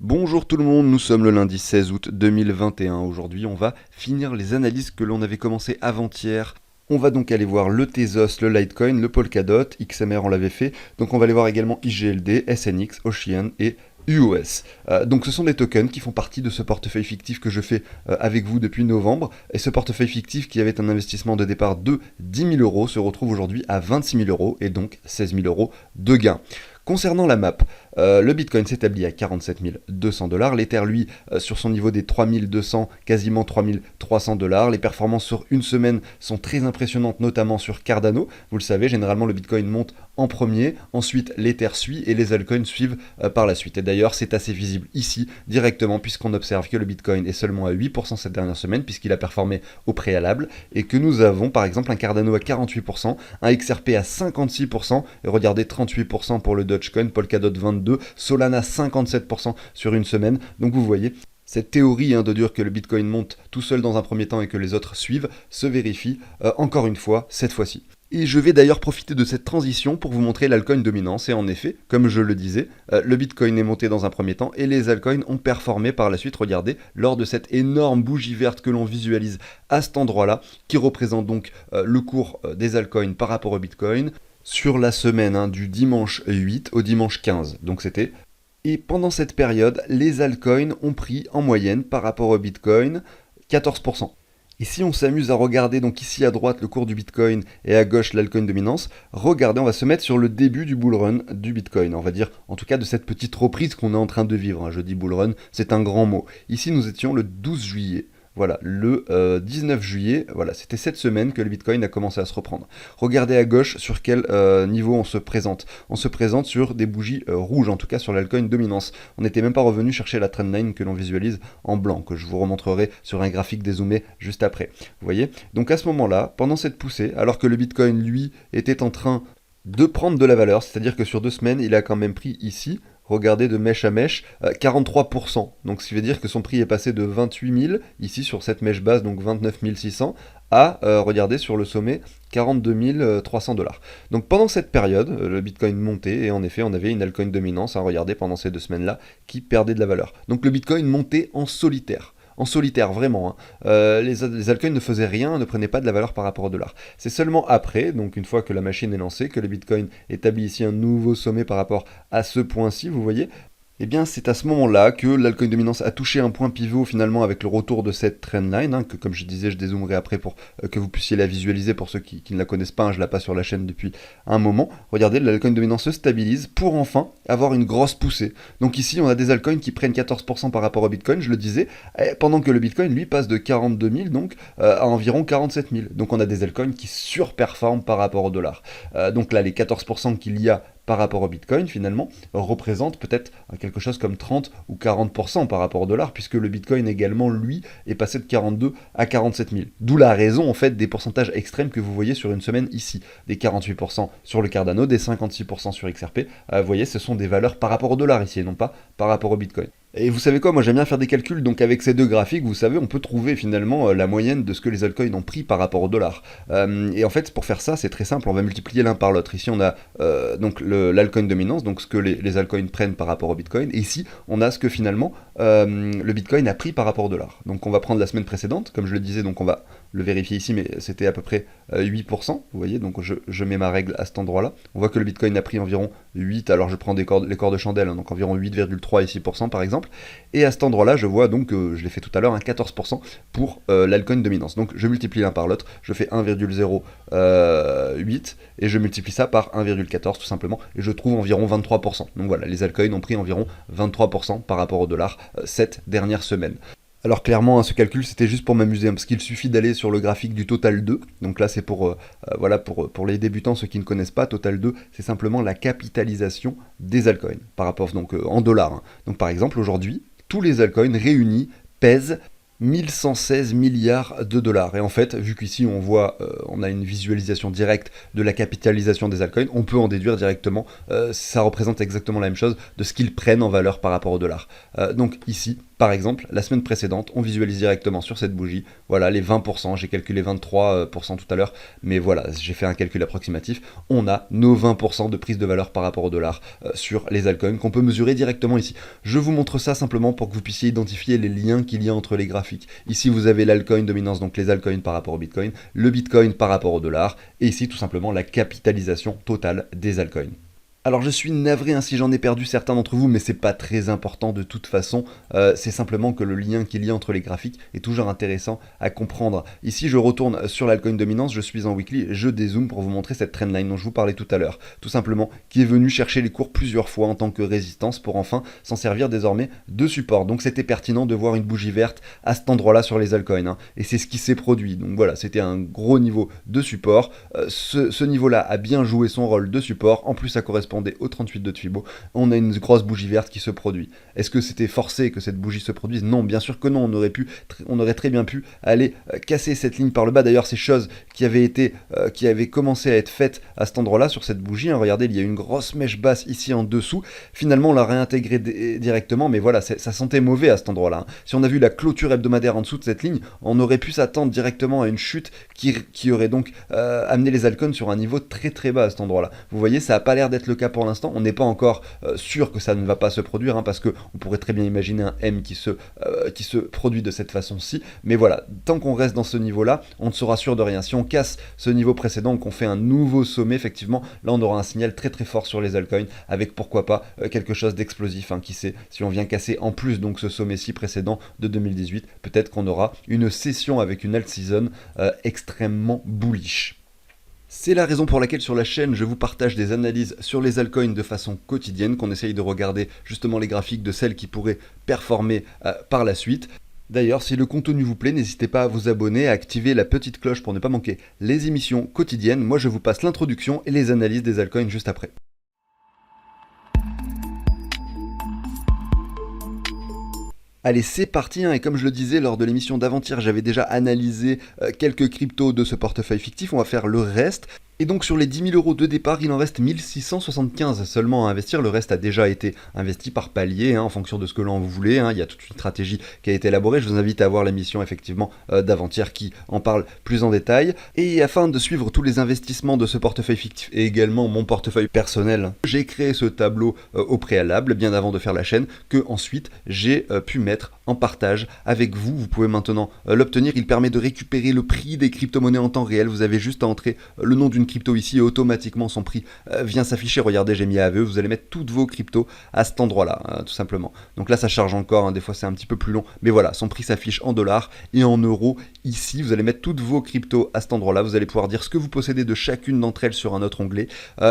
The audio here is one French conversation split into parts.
Bonjour tout le monde, nous sommes le lundi 16 août 2021. Aujourd'hui, on va finir les analyses que l'on avait commencées avant-hier. On va donc aller voir le Tezos, le Litecoin, le Polkadot, XMR on l'avait fait. Donc on va aller voir également IGLD, SNX, Ocean et UOS. Donc ce sont des tokens qui font partie de ce portefeuille fictif que je fais avec vous depuis novembre. Et ce portefeuille fictif qui avait un investissement de départ de 10 000 euros se retrouve aujourd'hui à 26 000 euros et donc 16 000 euros de gain. Concernant la map, le Bitcoin s'établit à 47 200 $, l'Ether lui sur son niveau des 3200, quasiment 3300 $. Les performances sur une semaine sont très impressionnantes, notamment sur Cardano. Vous le savez, généralement le Bitcoin monte en premier, ensuite l'Ether suit et les altcoins suivent par la suite. Et d'ailleurs, c'est assez visible ici directement puisqu'on observe que le Bitcoin est seulement à 8% cette dernière semaine puisqu'il a performé au préalable et que nous avons par exemple un Cardano à 48%, un XRP à 56% et regardez 38% pour le Dogecoin, Polkadot 22%, Solana 57% sur une semaine. Donc vous voyez, cette théorie de dire que le Bitcoin monte tout seul dans un premier temps et que les autres suivent se vérifie encore une fois cette fois-ci. Et je vais d'ailleurs profiter de cette transition pour vous montrer l'altcoin dominance. Et en effet, comme je le disais, le Bitcoin est monté dans un premier temps et les altcoins ont performé par la suite, regardez, lors de cette énorme bougie verte que l'on visualise à cet endroit-là, qui représente donc le cours des altcoins par rapport au Bitcoin sur la semaine du dimanche 8 au dimanche 15. Donc c'était... Et pendant cette période, les altcoins ont pris en moyenne par rapport au Bitcoin 14%. Et si on s'amuse à regarder donc ici à droite le cours du Bitcoin et à gauche l'altcoin dominance, regardez, on va se mettre sur le début du bull run du Bitcoin. On va dire en tout cas de cette petite reprise qu'on est en train de vivre. Je dis bull run, c'est un grand mot. Ici nous étions le 12 juillet. Voilà, le 19 juillet, voilà, c'était cette semaine que le Bitcoin a commencé à se reprendre. Regardez à gauche sur quel niveau on se présente. On se présente sur des bougies rouges, en tout cas sur l'altcoin dominance. On n'était même pas revenu chercher la trendline que l'on visualise en blanc, que je vous remontrerai sur un graphique dézoomé juste après. Vous voyez? Donc à ce moment-là, pendant cette poussée, alors que le Bitcoin, lui, était en train de prendre de la valeur, c'est-à-dire que sur 2 semaines, il a quand même pris ici, regardez de mèche à mèche, 43%. Donc ce qui veut dire que son prix est passé de 28 000, ici sur cette mèche basse, donc 29 600, à, regardez sur le sommet, 42 300 $. Donc pendant cette période, le Bitcoin montait, et en effet on avait une altcoin dominance, regardez pendant ces 2 semaines-là, qui perdait de la valeur. Donc le Bitcoin montait en solitaire. En solitaire, vraiment. Les altcoins ne faisaient rien, ne prenaient pas de la valeur par rapport au dollar. C'est seulement après, donc une fois que la machine est lancée, que le Bitcoin établit ici un nouveau sommet par rapport à ce point-ci, vous voyez. Eh bien, c'est à ce moment-là que l'altcoin dominance a touché un point pivot finalement avec le retour de cette trendline, que comme je disais, je dézoomerai après pour que vous puissiez la visualiser pour ceux qui ne la connaissent pas, je la passe sur la chaîne depuis un moment. Regardez, l'altcoin dominance se stabilise pour enfin avoir une grosse poussée. Donc ici, on a des altcoins qui prennent 14% par rapport au Bitcoin, je le disais, pendant que le Bitcoin, lui, passe de 42 000 donc à environ 47 000. Donc on a des altcoins qui surperforment par rapport au dollar. Donc là, les 14% qu'il y a par rapport au Bitcoin, finalement, représente peut-être quelque chose comme 30 ou 40% par rapport au dollar, puisque le Bitcoin également, lui, est passé de 42 à 47 000. D'où la raison, en fait, des pourcentages extrêmes que vous voyez sur une semaine ici. Des 48% sur le Cardano, des 56% sur XRP. Vous voyez, ce sont des valeurs par rapport au dollar ici, et non pas par rapport au Bitcoin. Et vous savez quoi, moi j'aime bien faire des calculs, donc avec ces deux graphiques, vous savez, on peut trouver finalement la moyenne de ce que les altcoins ont pris par rapport au dollar. Et en fait, pour faire ça, c'est très simple, on va multiplier l'un par l'autre. Ici, on a donc l'altcoin dominance, donc ce que les altcoins prennent par rapport au Bitcoin, et ici, on a ce que finalement le Bitcoin a pris par rapport au dollar. Donc on va prendre la semaine précédente, comme je le disais, donc on va le vérifier ici, mais c'était à peu près 8%, vous voyez, donc je mets ma règle à cet endroit-là. On voit que le Bitcoin a pris environ 8, alors je prends les corps de chandelle, donc environ 8,3 et 6% par exemple. Et à cet endroit-là, je vois donc, je l'ai fait tout à l'heure, 14% pour l'altcoin dominance. Donc je multiplie l'un par l'autre, je fais 1,08 et je multiplie ça par 1,14 tout simplement, et je trouve environ 23%. Donc voilà, les altcoins ont pris environ 23% par rapport au dollar cette dernière semaine. Alors clairement, ce calcul, c'était juste pour m'amuser, parce qu'il suffit d'aller sur le graphique du Total 2. Donc là, c'est pour, voilà, pour les débutants, ceux qui ne connaissent pas, Total 2, c'est simplement la capitalisation des altcoins, par rapport donc en dollars. Donc par exemple, aujourd'hui, tous les altcoins réunis pèsent 1116 milliards de dollars. Et en fait, vu qu'ici on voit, on a une visualisation directe de la capitalisation des altcoins, on peut en déduire directement, ça représente exactement la même chose de ce qu'ils prennent en valeur par rapport au dollar. Donc ici, par exemple, la semaine précédente, on visualise directement sur cette bougie, voilà, les 20%, j'ai calculé 23% tout à l'heure, mais voilà, j'ai fait un calcul approximatif, on a nos 20% de prise de valeur par rapport au dollar sur les altcoins qu'on peut mesurer directement ici. Je vous montre ça simplement pour que vous puissiez identifier les liens qu'il y a entre les graphiques. Ici, vous avez l'altcoin dominance, donc les altcoins par rapport au Bitcoin, le Bitcoin par rapport au dollar, et ici, tout simplement, la capitalisation totale des altcoins. Alors je suis navré hein, si j'en ai perdu certains d'entre vous, mais c'est pas très important de toute façon, c'est simplement que le lien qu'il y a entre les graphiques est toujours intéressant à comprendre. Ici je retourne sur l'altcoin dominance, je suis en weekly, je dézoome pour vous montrer cette trendline dont je vous parlais tout à l'heure, tout simplement, qui est venue chercher les cours plusieurs fois en tant que résistance pour enfin s'en servir désormais de support. Donc c'était pertinent de voir une bougie verte à cet endroit-là sur les altcoins, hein, et c'est ce qui s'est produit. Donc voilà, c'était un gros niveau de support, ce niveau-là a bien joué son rôle de support, en plus ça correspond au 38 de Twibo, on a une grosse bougie verte qui se produit. Est-ce que c'était forcé que cette bougie se produise? Non, bien sûr que non, on aurait très bien pu aller casser cette ligne par le bas. D'ailleurs, ces choses qui avaient commencé à être faites à cet endroit-là, sur cette bougie, hein, regardez, il y a une grosse mèche basse ici en dessous, finalement on l'a réintégré directement, mais voilà, ça sentait mauvais à cet endroit-là. Hein. Si on a vu la clôture hebdomadaire en dessous de cette ligne, on aurait pu s'attendre directement à une chute qui aurait donc amené les altcoins sur un niveau très très bas à cet endroit-là. Vous voyez, ça n'a pas l'air d'être le cas pour l'instant, on n'est pas encore sûr que ça ne va pas se produire, hein, parce qu'on pourrait très bien imaginer un M qui se produit de cette façon-ci, mais voilà, tant qu'on reste dans ce niveau-là, on ne sera sûr de rien. Si on casse ce niveau précédent, qu'on fait un nouveau sommet, effectivement, là on aura un signal très très fort sur les altcoins, avec pourquoi pas quelque chose d'explosif, hein, qui sait, si on vient casser en plus donc ce sommet-ci précédent de 2018, peut-être qu'on aura une session avec une alt season extrêmement bullish. C'est la raison pour laquelle sur la chaîne, je vous partage des analyses sur les altcoins de façon quotidienne, qu'on essaye de regarder justement les graphiques de celles qui pourraient performer par la suite. D'ailleurs, si le contenu vous plaît, n'hésitez pas à vous abonner, à activer la petite cloche pour ne pas manquer les émissions quotidiennes. Moi, je vous passe l'introduction et les analyses des altcoins juste après. Allez, c'est parti, hein, et comme je le disais lors de l'émission d'avant-hier, j'avais déjà analysé quelques cryptos de ce portefeuille fictif, on va faire le reste. Et donc sur les 10 000 euros de départ, il en reste 1675 seulement à investir, le reste a déjà été investi par palier, hein, en fonction de ce que l'on voulait, hein. Il y a toute une stratégie qui a été élaborée, je vous invite à voir l'émission effectivement d'avant-hier qui en parle plus en détail. Et afin de suivre tous les investissements de ce portefeuille fictif et également mon portefeuille personnel, j'ai créé ce tableau au préalable, bien avant de faire la chaîne, que ensuite j'ai pu mettre en partage avec vous. Vous pouvez maintenant l'obtenir, il permet de récupérer le prix des crypto-monnaies en temps réel, vous avez juste à entrer le nom d'une crypto ici et automatiquement son prix vient s'afficher. Regardez, j'ai mis AVE, vous allez mettre toutes vos cryptos à cet endroit-là, tout simplement. Donc là, ça charge encore, hein, des fois c'est un petit peu plus long, mais voilà, son prix s'affiche en dollars et en euros. Ici, vous allez mettre toutes vos cryptos à cet endroit-là, vous allez pouvoir dire ce que vous possédez de chacune d'entre elles sur un autre onglet,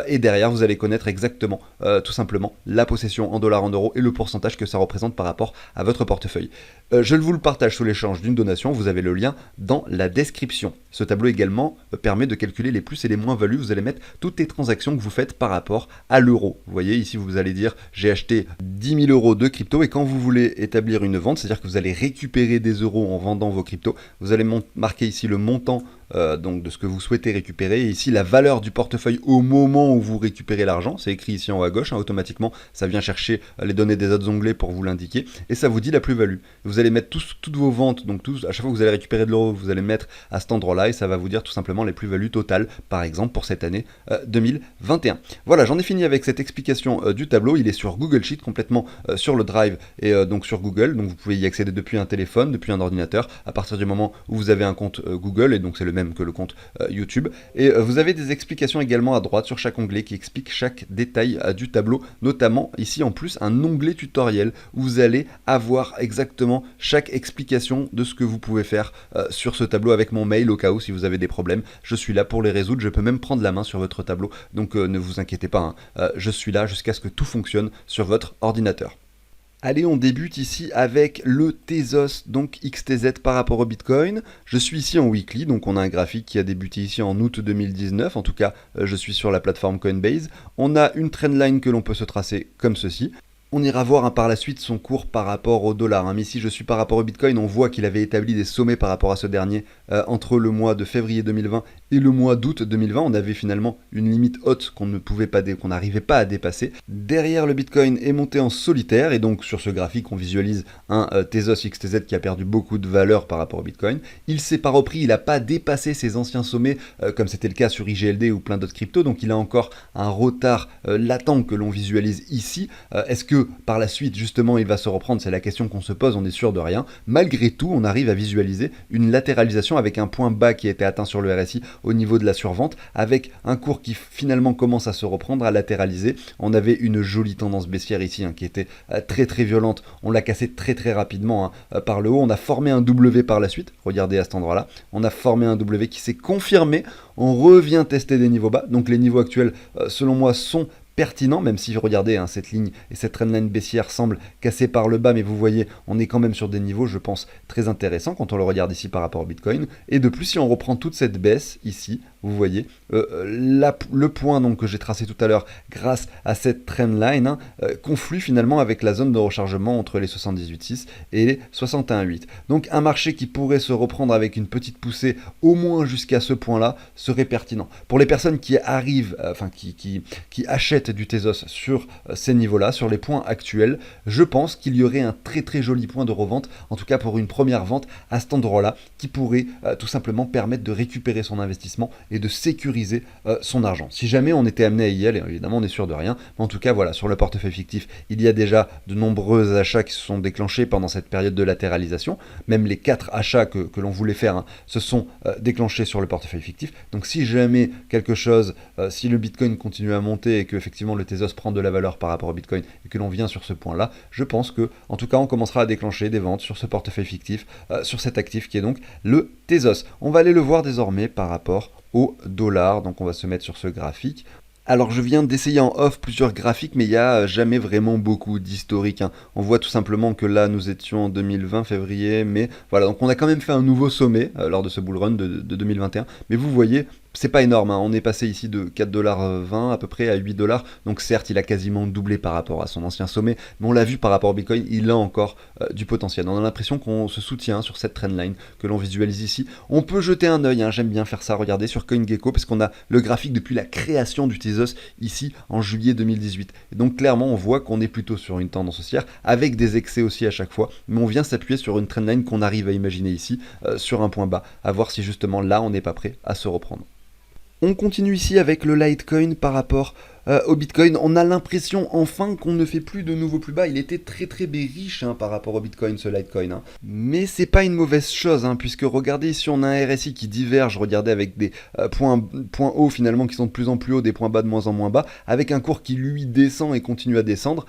et derrière, vous allez connaître exactement, tout simplement, la possession en dollars, en euros et le pourcentage que ça représente par rapport à votre portefeuille. Je vous le partage sous l'échange d'une donation, vous avez le lien dans la description. Ce tableau également permet de calculer les plus et les moins-values, vous allez mettre toutes les transactions que vous faites par rapport à l'euro. Vous voyez, ici vous allez dire j'ai acheté 10 000 euros de crypto et quand vous voulez établir une vente, c'est-à-dire que vous allez récupérer des euros en vendant vos cryptos, vous allez marquer ici le montant donc de ce que vous souhaitez récupérer, et ici la valeur du portefeuille au moment où vous récupérez l'argent, c'est écrit ici en haut à gauche, hein, automatiquement ça vient chercher les données des autres onglets pour vous l'indiquer, et ça vous dit la plus-value. Vous allez mettre toutes vos ventes, donc à chaque fois que vous allez récupérer de l'euro, vous allez mettre à cet endroit-là, et ça va vous dire tout simplement les plus-values totales, par exemple pour cette année 2021. Voilà, j'en ai fini avec cette explication du tableau, il est sur Google Sheet, complètement sur le Drive, et donc sur Google, donc vous pouvez y accéder depuis un téléphone, depuis un ordinateur, à partir du moment où vous avez un compte Google, et donc c'est le même que le compte YouTube. Et vous avez des explications également à droite sur chaque onglet qui explique chaque détail du tableau, notamment ici en plus un onglet tutoriel où vous allez avoir exactement chaque explication de ce que vous pouvez faire sur ce tableau avec mon mail au cas où si vous avez des problèmes. Je suis là pour les résoudre, je peux même prendre la main sur votre tableau, donc ne vous inquiétez pas, hein. Je suis là jusqu'à ce que tout fonctionne sur votre ordinateur. Allez, on débute ici avec le Tezos, donc XTZ par rapport au Bitcoin. Je suis ici en weekly, donc on a un graphique qui a débuté ici en août 2019. En tout cas, je suis sur la plateforme Coinbase. On a une trendline que l'on peut se tracer comme ceci. On ira voir par la suite son cours par rapport au dollar. Mais ici, je suis par rapport au Bitcoin. On voit qu'il avait établi des sommets par rapport à ce dernier entre le mois de février 2020 et le mois d'août 2020. On avait finalement une limite haute qu'on n'arrivait pas à dépasser. Derrière, le Bitcoin est monté en solitaire. Et donc, sur ce graphique, on visualise un Tezos XTZ qui a perdu beaucoup de valeur par rapport au Bitcoin. Il s'est pas repris. Il n'a pas dépassé ses anciens sommets, comme c'était le cas sur IGLD ou plein d'autres cryptos. Donc, il a encore un retard latent que l'on visualise ici. Est-ce que par la suite, justement, il va se reprendre? C'est la question qu'on se pose, on est sûr de rien. Malgré tout, on arrive à visualiser une latéralisation avec un point bas qui a été atteint sur le RSI au niveau de la survente, avec un cours qui finalement commence à se reprendre, à latéraliser. On avait une jolie tendance baissière ici qui était très très violente. On l'a cassé très très rapidement par le haut. On a formé un W par la suite. Regardez à cet endroit-là. On a formé un W qui s'est confirmé. On revient tester des niveaux bas. Donc les niveaux actuels, selon moi, sont pertinent, même si regardez cette ligne et cette trendline baissière semblent cassées par le bas, mais vous voyez on est quand même sur des niveaux, je pense, très intéressants quand on le regarde ici par rapport au Bitcoin. Et de plus, si on reprend toute cette baisse ici, vous voyez le point donc que j'ai tracé tout à l'heure grâce à cette trendline conflue finalement avec la zone de rechargement entre les 78,6 et les 61,8. Donc un marché qui pourrait se reprendre avec une petite poussée au moins jusqu'à ce point-là serait pertinent. Pour les personnes qui arrivent, qui achètent du Tezos sur ces niveaux-là, sur les points actuels, je pense qu'il y aurait un très très joli point de revente, en tout cas pour une première vente à cet endroit-là, qui pourrait tout simplement permettre de récupérer son investissement et de sécuriser son argent. Si jamais on était amené à y aller, évidemment on est sûr de rien, mais en tout cas voilà, sur le portefeuille fictif, il y a déjà de nombreux achats qui se sont déclenchés pendant cette période de latéralisation. Même les 4 achats que l'on voulait faire se sont déclenchés sur le portefeuille fictif. Donc si jamais quelque chose, si le Bitcoin continue à monter et que effectivement le Tezos prend de la valeur par rapport au Bitcoin et que l'on vient sur ce point-là, je pense que en tout cas on commencera à déclencher des ventes sur ce portefeuille fictif, sur cet actif qui est donc le Tezos. On va aller le voir désormais par rapport au dollar, donc on va se mettre sur ce graphique. Alors je viens d'essayer en off plusieurs graphiques, mais il n'y a jamais vraiment beaucoup d'historique. On voit tout simplement que là nous étions en 2020, février, mai. Voilà, donc on a quand même fait un nouveau sommet lors de ce bull run de 2021. Mais vous voyez, c'est pas énorme, on est passé ici de 4,20$ à peu près à 8$. Donc certes, il a quasiment doublé par rapport à son ancien sommet, mais on l'a vu par rapport au Bitcoin, il a encore du potentiel. On a l'impression qu'on se soutient sur cette trendline que l'on visualise ici. On peut jeter un œil, j'aime bien faire ça, regardez sur CoinGecko, parce qu'on a le graphique depuis la création du Tezos ici en juillet 2018. Et donc clairement, on voit qu'on est plutôt sur une tendance haussière, avec des excès aussi à chaque fois, mais on vient s'appuyer sur une trendline qu'on arrive à imaginer ici, sur un point bas, à voir si justement là, on n'est pas prêt à se reprendre. On continue ici avec le Litecoin par rapport au Bitcoin. On a l'impression enfin qu'on ne fait plus de nouveaux plus bas. Il était très très bearish par rapport au Bitcoin, ce Litecoin. Mais c'est pas une mauvaise chose, puisque regardez ici on a un RSI qui diverge, regardez avec des points hauts finalement qui sont de plus en plus hauts, des points bas de moins en moins bas, avec un cours qui lui descend et continue à descendre.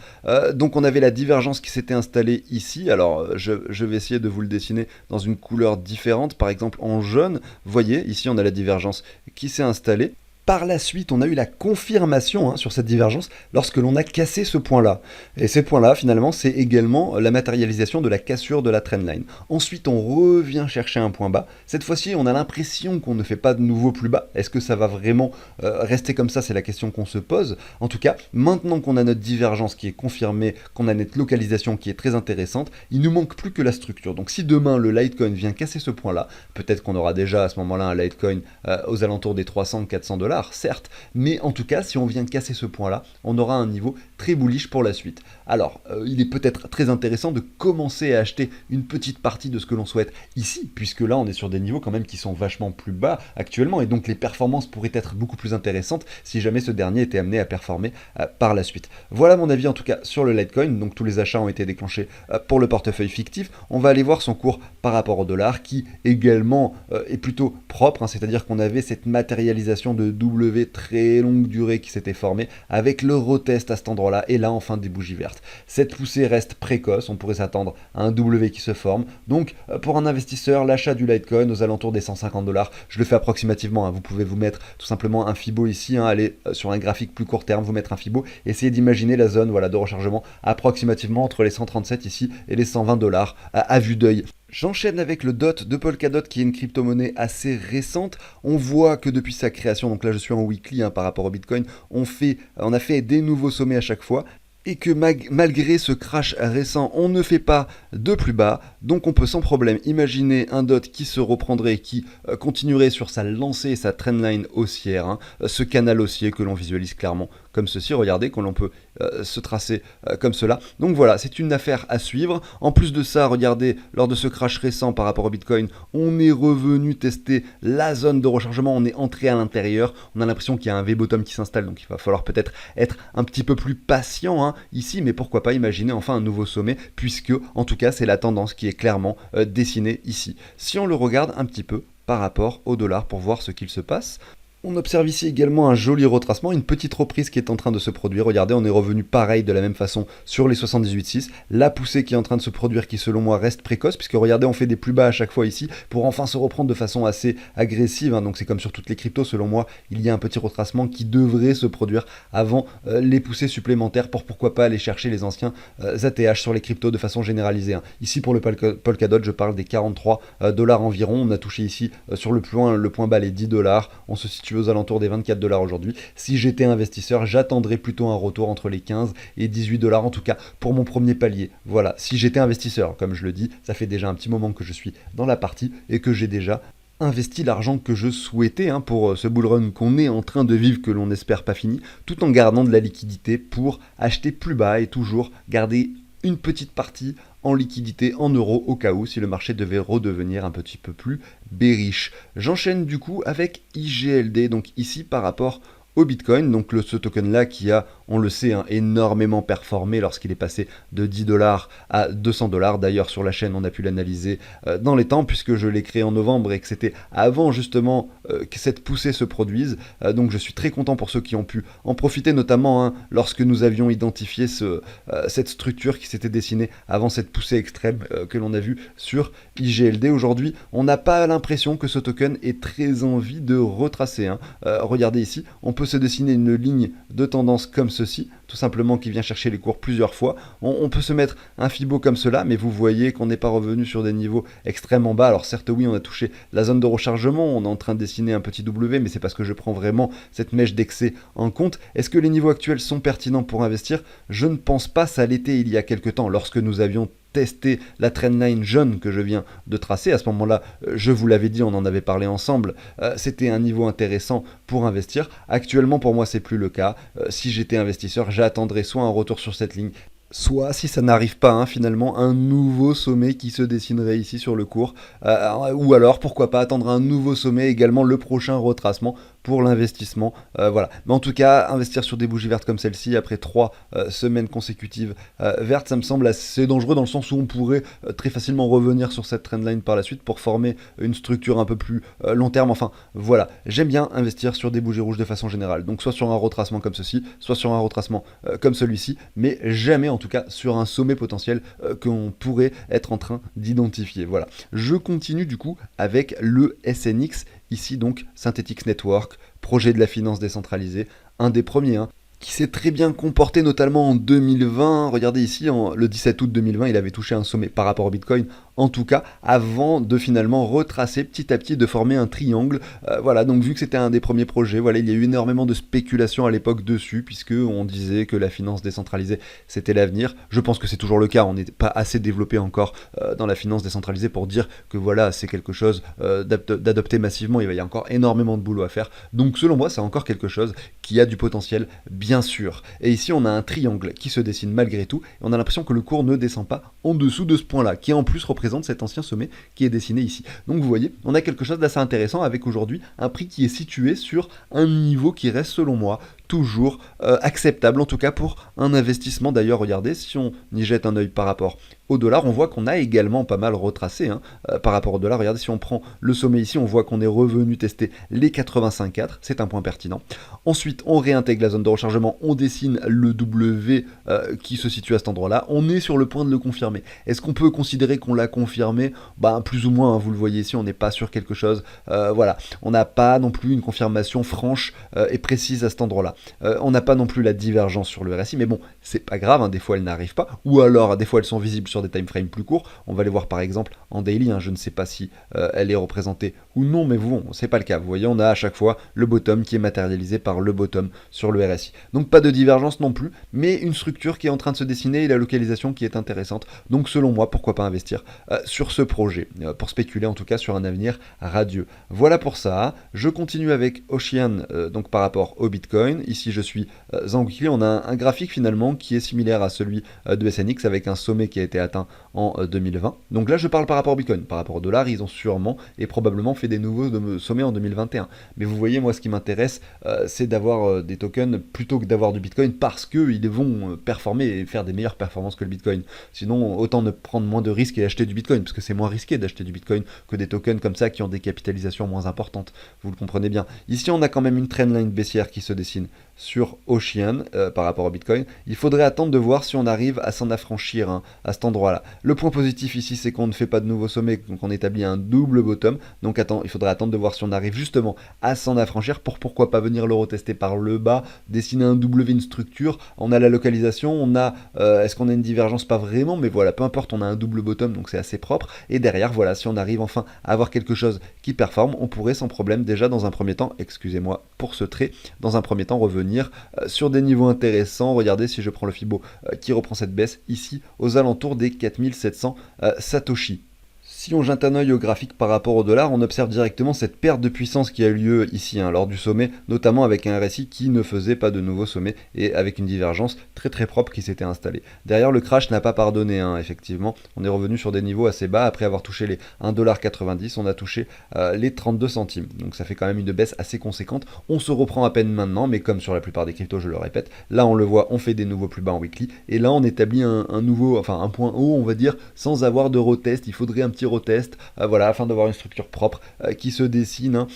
Donc on avait la divergence qui s'était installée ici. Alors je vais essayer de vous le dessiner dans une couleur différente, par exemple en jaune. Vous voyez, ici on a la divergence qui s'est installée. Par la suite, on a eu la confirmation sur cette divergence lorsque l'on a cassé ce point-là. Et ce point-là, finalement, c'est également la matérialisation de la cassure de la trendline. Ensuite, on revient chercher un point bas. Cette fois-ci, on a l'impression qu'on ne fait pas de nouveau plus bas. Est-ce que ça va vraiment rester comme ça? C'est la question qu'on se pose. En tout cas, maintenant qu'on a notre divergence qui est confirmée, qu'on a notre localisation qui est très intéressante, il ne nous manque plus que la structure. Donc si demain, le Litecoin vient casser ce point-là, peut-être qu'on aura déjà à ce moment-là un Litecoin aux alentours des 300-400$, certes, mais en tout cas, si on vient casser ce point-là, on aura un niveau très bullish pour la suite. Alors, il est peut-être très intéressant de commencer à acheter une petite partie de ce que l'on souhaite ici, puisque là, on est sur des niveaux quand même qui sont vachement plus bas actuellement, et donc les performances pourraient être beaucoup plus intéressantes si jamais ce dernier était amené à performer par la suite. Voilà mon avis en tout cas sur le Litecoin, donc tous les achats ont été déclenchés pour le portefeuille fictif. On va aller voir son cours par rapport au dollar, qui également est plutôt propre, c'est-à-dire qu'on avait cette matérialisation de W très longue durée qui s'était formée avec le retest à cet endroit-là et là enfin des bougies vertes. Cette poussée reste précoce, on pourrait s'attendre à un W qui se forme. Donc pour un investisseur, l'achat du Litecoin aux alentours des 150$, je le fais approximativement, vous pouvez vous mettre tout simplement un Fibo ici, aller sur un graphique plus court terme, vous mettre un Fibo, essayez d'imaginer la zone de rechargement approximativement entre les 137 ici et les 120$ à vue d'œil. J'enchaîne avec le DOT de Polkadot qui est une crypto-monnaie assez récente. On voit que depuis sa création, donc là je suis en weekly par rapport au Bitcoin, on a fait des nouveaux sommets à chaque fois. et que malgré ce crash récent, on ne fait pas de plus bas, donc on peut sans problème imaginer un DOT qui se reprendrait, qui continuerait sur sa lancée et sa trendline haussière, hein, ce canal haussier que l'on visualise clairement comme ceci, regardez, que l'on peut se tracer comme cela. Donc voilà, c'est une affaire à suivre. En plus de ça, regardez, lors de ce crash récent par rapport au Bitcoin, on est revenu tester la zone de rechargement, on est entré à l'intérieur, on a l'impression qu'il y a un V-bottom qui s'installe, donc il va falloir peut-être être un petit peu plus patient, hein, ici, mais pourquoi pas imaginer enfin un nouveau sommet, puisque en tout cas c'est la tendance qui est clairement dessinée ici. Si on le regarde un petit peu par rapport au dollar pour voir ce qu'il se passe, on observe ici également un joli retracement, une petite reprise qui est en train de se produire. Regardez, on est revenu pareil de la même façon sur les 78,6. La poussée qui est en train de se produire qui selon moi reste précoce, puisque regardez, on fait des plus bas à chaque fois ici pour enfin se reprendre de façon assez agressive, hein. Donc c'est comme sur toutes les cryptos, selon moi, il y a un petit retracement qui devrait se produire avant les poussées supplémentaires pour pourquoi pas aller chercher les anciens ATH sur les cryptos de façon généralisée, hein. Ici pour le Polkadot, je parle des 43 dollars environ. On a touché ici sur le point bas les 10 dollars. On se situe aux alentours des 24 dollars aujourd'hui. Si j'étais investisseur, j'attendrais plutôt un retour entre les 15 et 18 dollars, en tout cas pour mon premier palier. Voilà, si j'étais investisseur, comme je le dis, ça fait déjà un petit moment que je suis dans la partie et que j'ai déjà investi l'argent que je souhaitais, hein, pour ce bull run qu'on est en train de vivre, que l'on espère pas fini, tout en gardant de la liquidité pour acheter plus bas et toujours garder une petite partie en liquidité en euros au cas où si le marché devait redevenir un petit peu plus bearish. J'enchaîne du coup avec IGLD, donc ici par rapport au Bitcoin, donc ce token là qui a, on le sait, hein, énormément performé lorsqu'il est passé de 10 dollars à 200 dollars. D'ailleurs sur la chaîne on a pu l'analyser dans les temps puisque je l'ai créé en novembre et que c'était avant justement que cette poussée se produise. Donc je suis très content pour ceux qui ont pu en profiter, notamment, hein, lorsque nous avions identifié cette structure qui s'était dessinée avant cette poussée extrême que l'on a vue sur IGLD. Aujourd'hui on n'a pas l'impression que ce token ait très envie de retracer, hein. Regardez ici, on peut se dessiner une ligne de tendance comme ceci, tout simplement qui vient chercher les cours plusieurs fois. On peut se mettre un Fibo comme cela, mais vous voyez qu'on n'est pas revenu sur des niveaux extrêmement bas. Alors certes oui, on a touché la zone de rechargement, on est en train de dessiner un petit W, mais c'est parce que je prends vraiment cette mèche d'excès en compte. Est-ce que les niveaux actuels sont pertinents pour investir? Je ne pense pas, ça l'était il y a quelques temps, lorsque nous avions tester la trendline jaune que je viens de tracer. À ce moment-là, je vous l'avais dit, on en avait parlé ensemble, c'était un niveau intéressant pour investir. Actuellement, pour moi, c'est plus le cas. Si j'étais investisseur, j'attendrais soit un retour sur cette ligne, soit, si ça n'arrive pas, hein, finalement, un nouveau sommet qui se dessinerait ici sur le cours, ou alors, pourquoi pas, attendre un nouveau sommet, également le prochain retracement pour l'investissement, voilà. Mais en tout cas, investir sur des bougies vertes comme celle-ci, après 3 semaines consécutives vertes, ça me semble assez dangereux, dans le sens où on pourrait très facilement revenir sur cette trendline par la suite pour former une structure un peu plus long terme. Enfin, voilà, j'aime bien investir sur des bougies rouges de façon générale, donc soit sur un retracement comme ceci, soit sur un retracement comme celui-ci, mais jamais en tout cas sur un sommet potentiel qu'on pourrait être en train d'identifier. Voilà, je continue du coup avec le SNX, ici donc Synthetix Network, projet de la finance décentralisée, un des premiers, hein, qui s'est très bien comporté, notamment en 2020. Regardez ici, le 17 août 2020, il avait touché un sommet par rapport au Bitcoin, en tout cas, avant de finalement retracer petit à petit, de former un triangle. Voilà, donc vu que c'était un des premiers projets, voilà, il y a eu énormément de spéculation à l'époque dessus, puisque on disait que la finance décentralisée, c'était l'avenir. Je pense que c'est toujours le cas, on n'est pas assez développé encore dans la finance décentralisée pour dire que voilà, c'est quelque chose d'adopter massivement. Il y a encore énormément de boulot à faire. Donc selon moi, c'est encore quelque chose qui a du potentiel, bien sûr. Et ici, on a un triangle qui se dessine malgré tout, et on a l'impression que le cours ne descend pas en dessous de ce point-là, qui en plus représente cet ancien sommet qui est dessiné ici. Donc vous voyez, on a quelque chose d'assez intéressant avec aujourd'hui un prix qui est situé sur un niveau qui reste selon moi toujours acceptable, en tout cas pour un investissement. D'ailleurs, regardez, si on y jette un œil par rapport au dollar, on voit qu'on a également pas mal retracé, hein, par rapport au dollar. Regardez, si on prend le sommet ici, on voit qu'on est revenu tester les 85,4, c'est un point pertinent. Ensuite, on réintègre la zone de rechargement, on dessine le W qui se situe à cet endroit-là, on est sur le point de le confirmer. Est-ce qu'on peut considérer qu'on l'a confirmé? Plus ou moins, hein, vous le voyez ici, on n'est pas sur quelque chose, voilà, on n'a pas non plus une confirmation franche et précise à cet endroit-là. On n'a pas non plus la divergence sur le RSI, mais bon, c'est pas grave, hein, des fois elles n'arrivent pas, ou alors des fois elles sont visibles sur des time frames plus courts. On va les voir par exemple en daily, hein, je ne sais pas si elle est représentée ou non, mais bon, c'est pas le cas. Vous voyez, on a à chaque fois le bottom qui est matérialisé par le bottom sur le RSI. Donc pas de divergence non plus, mais une structure qui est en train de se dessiner et la localisation qui est intéressante. Donc selon moi, pourquoi pas investir sur ce projet, pour spéculer en tout cas sur un avenir radieux. Voilà pour ça. Je continue avec Ocean, donc par rapport au Bitcoin. Ici je suis en weekly, on a un graphique finalement qui est similaire à celui de SNX avec un sommet qui a été atteint en 2020. Donc là je parle par rapport au Bitcoin, par rapport au dollar, ils ont sûrement et probablement fait des nouveaux sommets en 2021. Mais vous voyez, moi ce qui m'intéresse, c'est d'avoir des tokens plutôt que d'avoir du Bitcoin parce qu'ils vont performer et faire des meilleures performances que le Bitcoin. Sinon, autant ne prendre moins de risques et acheter du Bitcoin, parce que c'est moins risqué d'acheter du Bitcoin que des tokens comme ça qui ont des capitalisations moins importantes. Vous le comprenez bien. Ici, on a quand même une trendline baissière qui se dessine sur Ocean par rapport au Bitcoin. Il faudrait attendre de voir si on arrive à s'en affranchir hein, à cet endroit-là. Le point positif ici, c'est qu'on ne fait pas de nouveau sommet, donc on établit un double bottom. Donc il faudrait attendre de voir si on arrive justement à s'en affranchir pour pourquoi pas venir le retester par le bas, dessiner un W, une structure. On a la localisation, on a est-ce qu'on a une divergence? Pas vraiment, mais voilà, peu importe, on a un double bottom, donc c'est assez propre. Et derrière, voilà, si on arrive enfin à avoir quelque chose qui performe, on pourrait sans problème déjà dans un premier temps, excusez-moi pour ce trait, dans un premier temps revenir sur des niveaux intéressants. Regardez si je prends le Fibo qui reprend cette baisse ici aux alentours des 4700 Satoshi. Si on jette un œil au graphique par rapport au dollar, on observe directement cette perte de puissance qui a eu lieu ici hein, lors du sommet, notamment avec un RSI qui ne faisait pas de nouveau sommet et avec une divergence très très propre qui s'était installée. Derrière, le crash n'a pas pardonné, hein, effectivement. On est revenu sur des niveaux assez bas. Après avoir touché les 1,90$, on a touché les 32 centimes. Donc ça fait quand même une baisse assez conséquente. On se reprend à peine maintenant, mais comme sur la plupart des cryptos, je le répète, là on le voit, on fait des nouveaux plus bas en weekly. Et là on établit un nouveau, enfin un point haut, on va dire, sans avoir de retest. Il faudrait un petit retest, voilà, afin d'avoir une structure propre qui se dessine. Hein.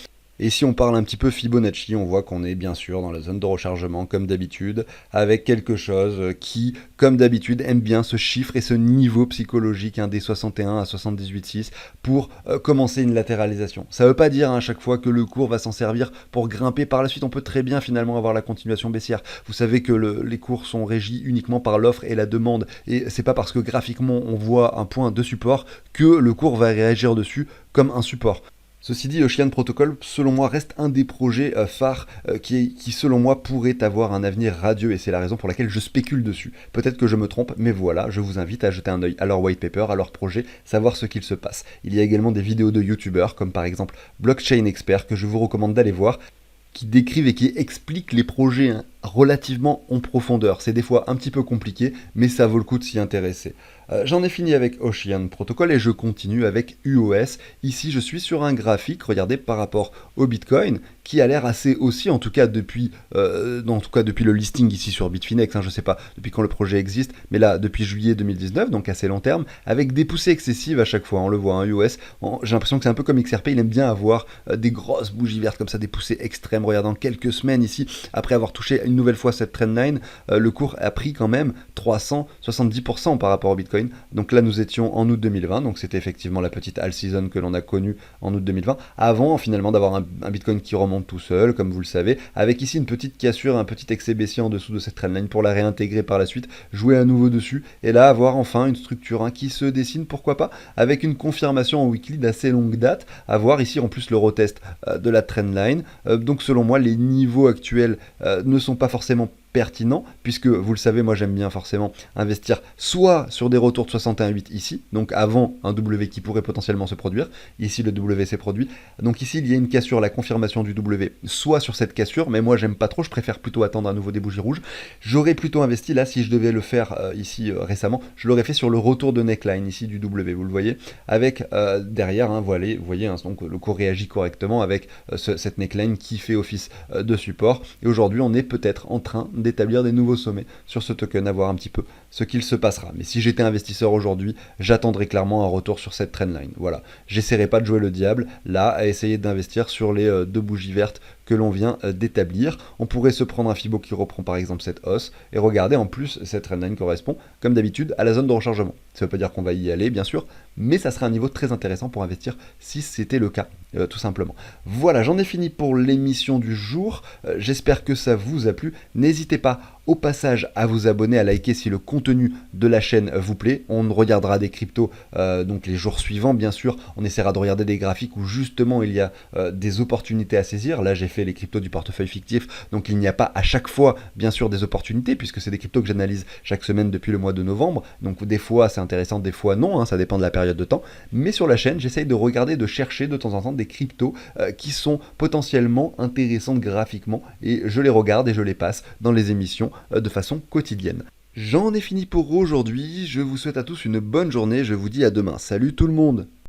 Et si on parle un petit peu Fibonacci, on voit qu'on est bien sûr dans la zone de rechargement comme d'habitude, avec quelque chose qui, comme d'habitude, aime bien ce chiffre et ce niveau psychologique des 61 à 78,6 pour commencer une latéralisation. Ça ne veut pas dire à chaque fois que le cours va s'en servir pour grimper par la suite. On peut très bien finalement avoir la continuation baissière. Vous savez que les cours sont régis uniquement par l'offre et la demande. Et c'est pas parce que graphiquement on voit un point de support que le cours va réagir dessus comme un support. Ceci dit, Ocean Protocol, selon moi, reste un des projets phares qui, selon moi, pourrait avoir un avenir radieux et c'est la raison pour laquelle je spécule dessus. Peut-être que je me trompe, mais voilà, je vous invite à jeter un œil à leur white paper, à leur projet, savoir ce qu'il se passe. Il y a également des vidéos de youtubeurs, comme par exemple Blockchain Expert, que je vous recommande d'aller voir, qui décrivent et qui expliquent les projets relativement en profondeur. C'est des fois un petit peu compliqué, mais ça vaut le coup de s'y intéresser. J'en ai fini avec Ocean Protocol et je continue avec UOS. Ici, je suis sur un graphique, regardez, par rapport au Bitcoin, qui a l'air assez aussi, en tout cas depuis le listing ici sur Bitfinex, je ne sais pas depuis quand le projet existe, mais là, depuis juillet 2019, donc assez long terme, avec des poussées excessives à chaque fois, on le voit, UOS, j'ai l'impression que c'est un peu comme XRP, il aime bien avoir des grosses bougies vertes comme ça, des poussées extrêmes. Regardez, dans quelques semaines ici, après avoir touché une nouvelle fois cette trendline, le cours a pris quand même 370% par rapport au Bitcoin. Donc là, nous étions en août 2020, donc c'était effectivement la petite all season que l'on a connue en août 2020, avant finalement d'avoir un Bitcoin qui remonte tout seul, comme vous le savez, avec ici une petite cassure, un petit excès baissier en dessous de cette trendline pour la réintégrer par la suite, jouer à nouveau dessus, et là avoir enfin une structure qui se dessine, pourquoi pas, avec une confirmation en weekly d'assez longue date, à voir ici en plus le retest de la trendline. Donc selon moi, les niveaux actuels ne sont pas forcément pertinent, puisque vous le savez, moi j'aime bien forcément investir soit sur des retours de 61,8 ici, donc avant un W qui pourrait potentiellement se produire, ici le W s'est produit, donc ici il y a une cassure, la confirmation du W, soit sur cette cassure, mais moi j'aime pas trop, je préfère plutôt attendre à nouveau des bougies rouges. J'aurais plutôt investi là, si je devais le faire ici récemment, je l'aurais fait sur le retour de neckline ici du W, vous le voyez, avec derrière, voilà, vous voyez, donc le cours réagit correctement avec cette neckline qui fait office de support, et aujourd'hui on est peut-être en train d'établir des nouveaux sommets sur ce token, à voir un petit peu ce qu'il se passera. Mais si j'étais investisseur aujourd'hui, j'attendrais clairement un retour sur cette trendline. Voilà, j'essaierai pas de jouer le diable là, à essayer d'investir sur les deux bougies vertes que l'on vient d'établir. On pourrait se prendre un Fibo qui reprend par exemple cette hausse et regarder en plus cette trendline correspond comme d'habitude à la zone de rechargement. Ça ne veut pas dire qu'on va y aller bien sûr, mais ça serait un niveau très intéressant pour investir si c'était le cas, tout simplement. Voilà, j'en ai fini pour l'émission du jour. J'espère que ça vous a plu. N'hésitez pas au passage à vous abonner, à liker si le contenu de la chaîne vous plaît. On regardera des cryptos donc les jours suivants bien sûr. On essaiera de regarder des graphiques où justement il y a des opportunités à saisir. Là j'ai fait les cryptos du portefeuille fictif, donc il n'y a pas à chaque fois bien sûr des opportunités puisque c'est des cryptos que j'analyse chaque semaine depuis le mois de novembre. Donc des fois c'est intéressant, des fois non, hein, ça dépend de la période de temps. Mais sur la chaîne j'essaye de regarder, de chercher de temps en temps des cryptos qui sont potentiellement intéressantes graphiquement et je les regarde et je les passe dans les émissions de façon quotidienne. J'en ai fini pour aujourd'hui, je vous souhaite à tous une bonne journée, je vous dis à demain. Salut tout le monde!